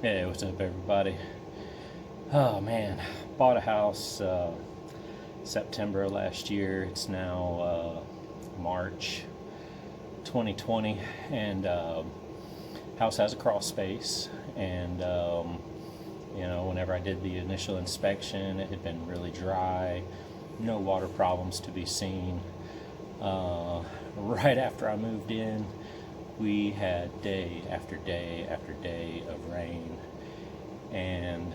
Hey, what's up, everybody? Oh man, bought a house September last year. It's now March 2020, and house has a crawl space. And whenever I did the initial inspection, it had been really dry, no water problems to be seen. Right after I moved in, we had day after day after day of rain, and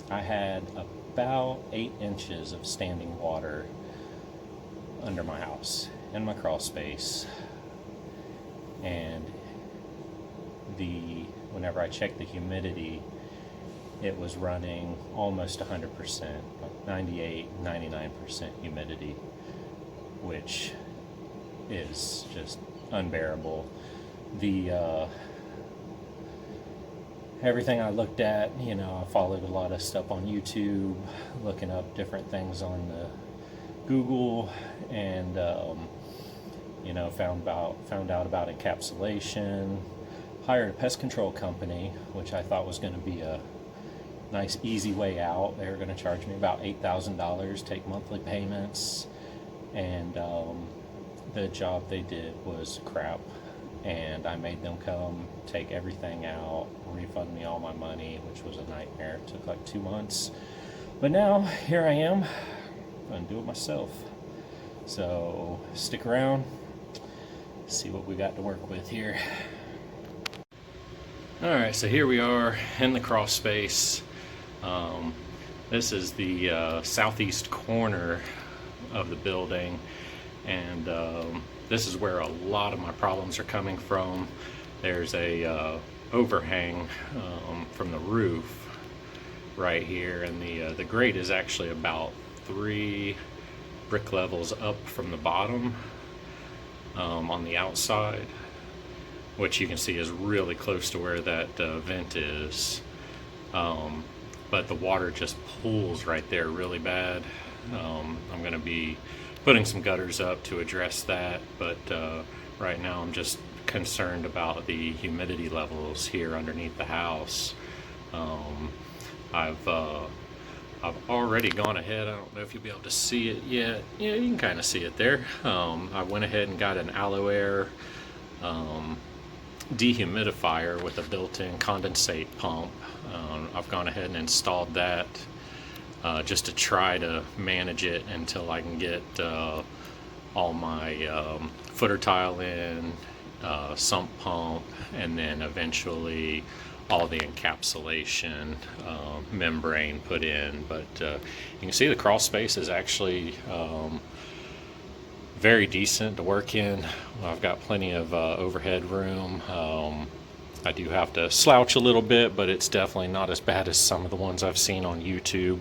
I had about 8 inches of standing water under my house in my crawl space. And whenever I checked the humidity, it was running almost 100%, like 98, 99% humidity, which is just unbearable. Everything I looked at, I followed a lot of stuff on YouTube, looking up different things on the Google, and found out about encapsulation. Hired a pest control company, which I thought was going to be a nice, easy way out. They were going to charge me about $8,000, take monthly payments, and the job they did was crap. And I made them come, take everything out, refund me all my money, which was a nightmare. It took like 2 months. But now, here I am. I'm going to do it myself. So, stick around, see what we got to work with here. Alright, so here we are in the crawl space. This is the southeast corner of the building, and this is where a lot of my problems are coming from. There's a overhang from the roof right here, and the grate is actually about 3 brick levels up from the bottom on the outside, which you can see is really close to where that vent is. But the water just pools right there really bad. I'm going to be putting some gutters up to address that, but right now I'm just concerned about the humidity levels here underneath the house. I've already gone ahead. I don't know if you'll be able to see it yet. Yeah, you can kind of see it there. I went ahead and got an aloe air dehumidifier with a built-in condensate pump. I've gone ahead and installed that just to try to manage it until I can get all my footer tile in, sump pump, and then eventually all the encapsulation membrane put in. But you can see the crawl space is actually very decent to work in. I've got plenty of overhead room. I do have to slouch a little bit, but it's definitely not as bad as some of the ones I've seen on YouTube.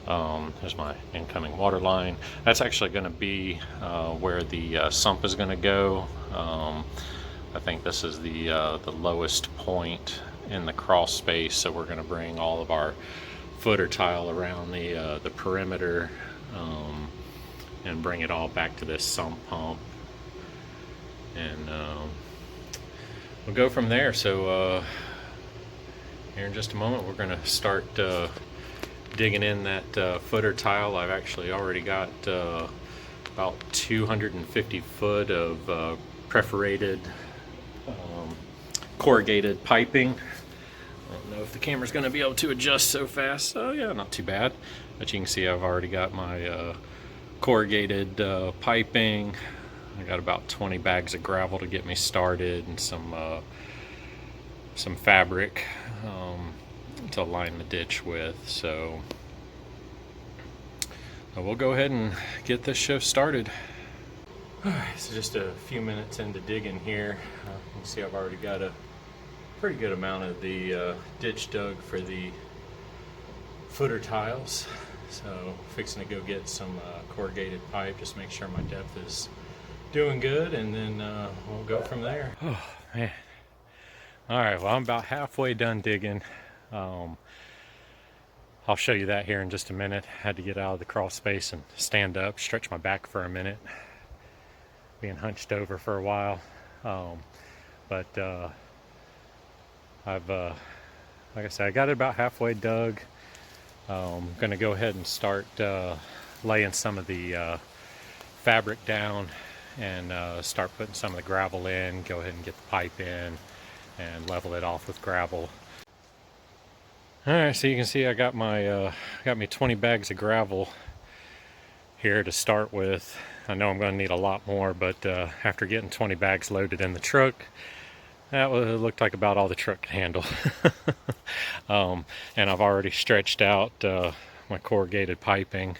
There's my incoming water line. That's actually going to be where the sump is going to go. I think this is the lowest point in the crawl space, so we're going to bring all of our footer tile around the perimeter and bring it all back to this sump pump, and we'll go from there. So here in just a moment, we're going to start digging in that footer tile. I've actually already got about 250 foot of perforated corrugated piping. I don't know if the camera's going to be able to adjust so fast. So yeah, not too bad. But you can see I've already got my corrugated piping. I got about 20 bags of gravel to get me started, and some fabric to line the ditch with. So we'll go ahead and get this shift started. Alright, so just a few minutes into digging here. You can see I've already got a pretty good amount of the ditch dug for the footer tiles. So fixing to go get some corrugated pipe, just make sure my depth is doing good, and then we'll go from there. Oh man. Alright, well, I'm about halfway done digging. I'll show you that here in just a minute. Had to get out of the crawl space and stand up, stretch my back for a minute. Being hunched over for a while. But I've like I said, I got it about halfway dug. I'm going to go ahead and start laying some of the fabric down and start putting some of the gravel in. Go ahead and get the pipe in and level it off with gravel. All right, so you can see I got my got me 20 bags of gravel here to start with. I know I'm going to need a lot more, but after getting 20 bags loaded in the truck, that looked like about all the truck could handle. And I've already stretched out my corrugated piping,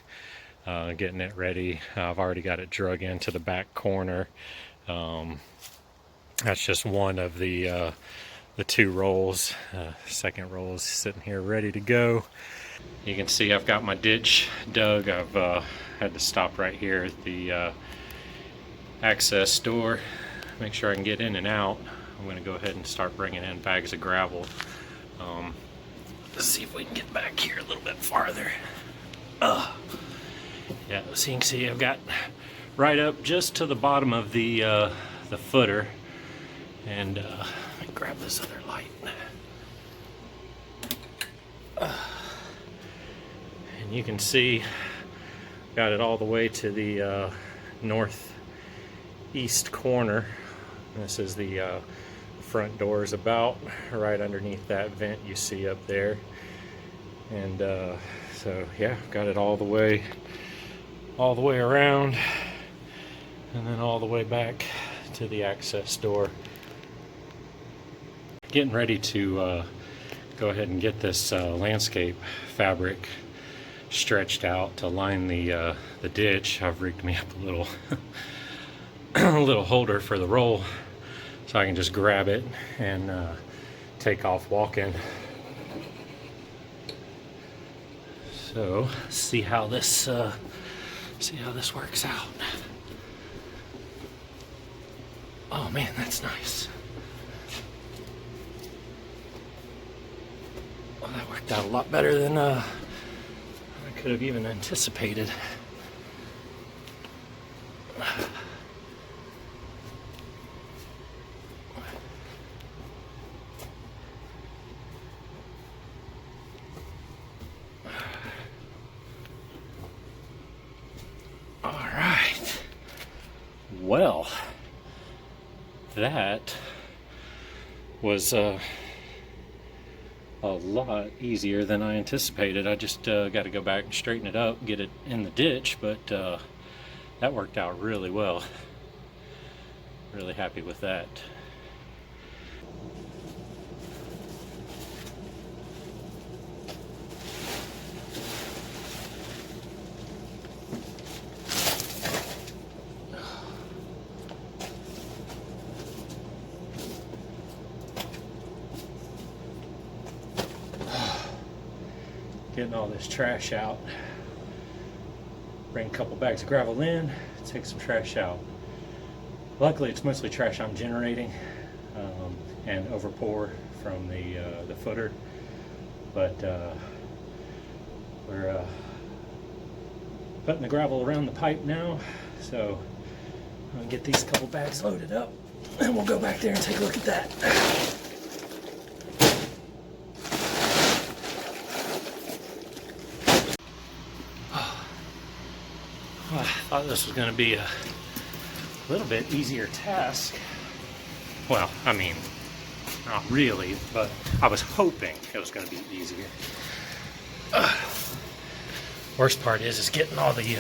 getting it ready. I've already got it drug into the back corner. That's just one of the 2 rolls. Second roll is sitting here ready to go. You can see I've got my ditch dug. I've had to stop right here at the access door, make sure I can get in and out. I'm going to go ahead and start bringing in bags of gravel. Let's see if we can get back here a little bit farther. Yeah, so you can see I've got right up just to the bottom of the footer. And let me grab this other light. And you can see got it all the way to the northeast corner. This is the front door is about right underneath that vent you see up there. And so yeah, got it all the way around, and then all the way back to the access door. Getting ready to go ahead and get this landscape fabric stretched out to line the ditch. I've rigged me up a little a little holder for the roll, so I can just grab it and take off walking. So see how this works out. Oh man, that's nice. Well, that worked out a lot better than I could have even anticipated. All right. Well, that was a lot easier than I anticipated. I just got to go back and straighten it up, get it in the ditch, but that worked out really well. Really happy with that. Getting all this trash out. Bring a couple bags of gravel in, take some trash out. Luckily it's mostly trash I'm generating and overpour from the footer, but we're putting the gravel around the pipe now, so I'm gonna get these couple bags loaded up and we'll go back there and take a look at that. I thought this was going to be a little bit easier task. Well, I mean, not really, but I was hoping it was going to be easier. Worst part is getting all the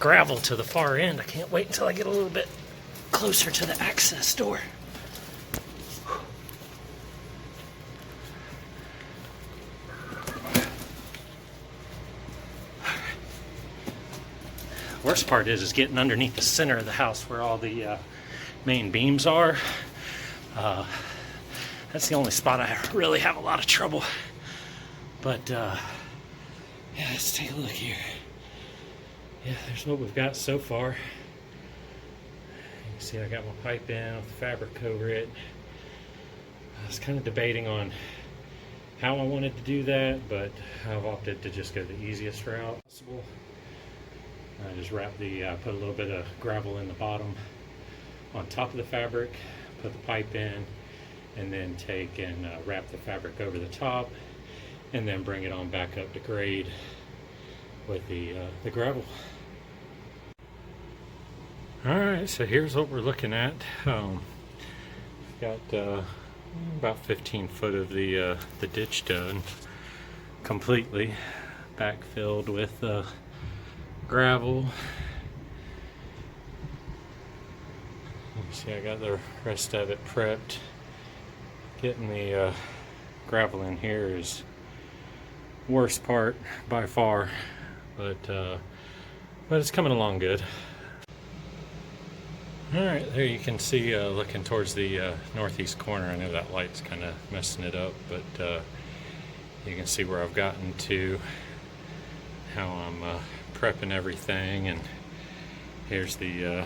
gravel to the far end. I can't wait until I get a little bit closer to the access door. Worst part is getting underneath the center of the house where all the main beams are. That's the only spot I really have a lot of trouble. But yeah, let's take a look here. Yeah, there's what we've got so far. You can see I got my pipe in with the fabric over it. I was kind of debating on how I wanted to do that, but I've opted to just go the easiest route possible. I just wrap put a little bit of gravel in the bottom on top of the fabric, put the pipe in, and then take and wrap the fabric over the top, and then bring it on back up to grade with the gravel. Alright, so here's what we're looking at. Got about 15 foot of the ditch done completely, backfilled with gravel. You see I got the rest of it prepped. Getting the gravel in here is worst part by far, but it's coming along good. Alright, there you can see looking towards the northeast corner. I know that light's kind of messing it up, but you can see where I've gotten to, how I'm prepping everything, and here's the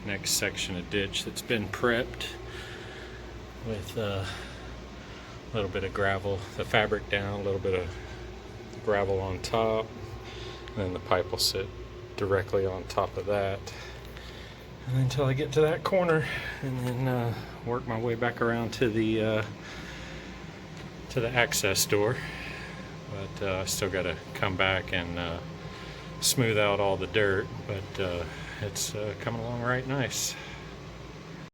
next section of ditch that's been prepped with a little bit of gravel, the fabric down, a little bit of gravel on top, and then the pipe will sit directly on top of that. And until I get to that corner, and then work my way back around to the access door. But I still got to come back and smooth out all the dirt, but it's coming along right nice.